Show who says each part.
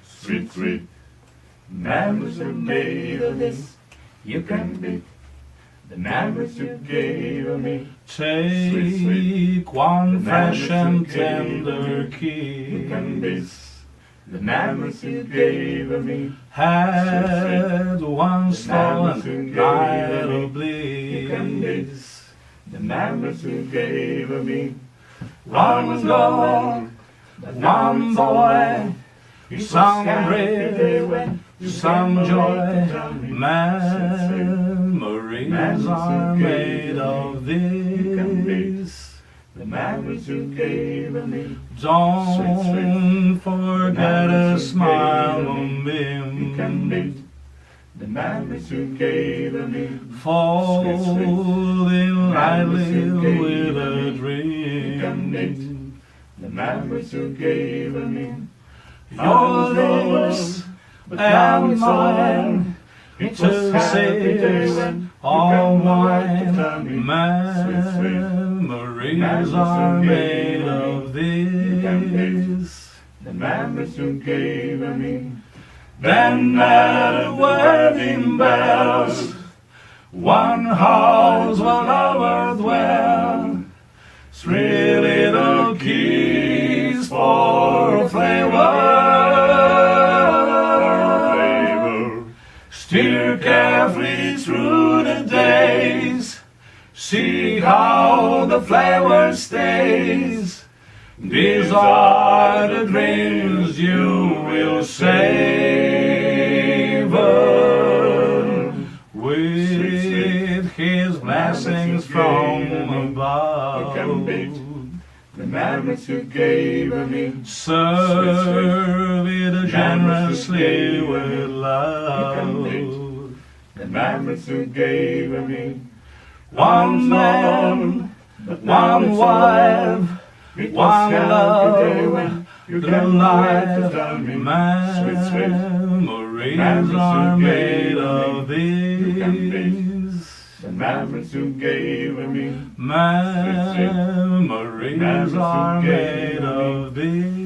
Speaker 1: Sweet, sweet memories are made of this. You can beat the memories you gave me.
Speaker 2: Take
Speaker 1: Sweet, sweet
Speaker 2: one
Speaker 1: the
Speaker 2: fresh
Speaker 1: memories
Speaker 2: and
Speaker 1: you gave
Speaker 2: tender
Speaker 1: You can beat
Speaker 2: kiss.
Speaker 1: the memories you gave me.
Speaker 2: Had one
Speaker 1: The
Speaker 2: stolen
Speaker 1: memories you
Speaker 2: night
Speaker 1: gave me.
Speaker 2: of
Speaker 1: You can beat
Speaker 2: bliss.
Speaker 1: the memories you gave me.
Speaker 2: One girl, one boy, some regret, some joy. Memories are made of this.
Speaker 1: The memories you gave me.
Speaker 2: Don't forget a smile
Speaker 1: You can
Speaker 2: on
Speaker 1: beat
Speaker 2: me.
Speaker 1: the memories you gave me.
Speaker 2: Falling lightly with a
Speaker 1: You can beat
Speaker 2: dream.
Speaker 1: the memories you gave me.
Speaker 2: Your lips and mine, to say all mine. Memories are made of this.
Speaker 1: The memories you gave me.
Speaker 2: Then at the wedding bells, one house where lovers dwell. 3 little keys for flavor. Steer carefully through the days. See how the flavor stays. These are the dreams you will savor. With His blessings from above.
Speaker 1: The memories you gave me.
Speaker 2: Serve it generously with love.
Speaker 1: The memories you gave me.
Speaker 2: One man, one wife, one love, the life. Memories are made of this.
Speaker 1: The memories you gave me.
Speaker 2: Memories are made of this.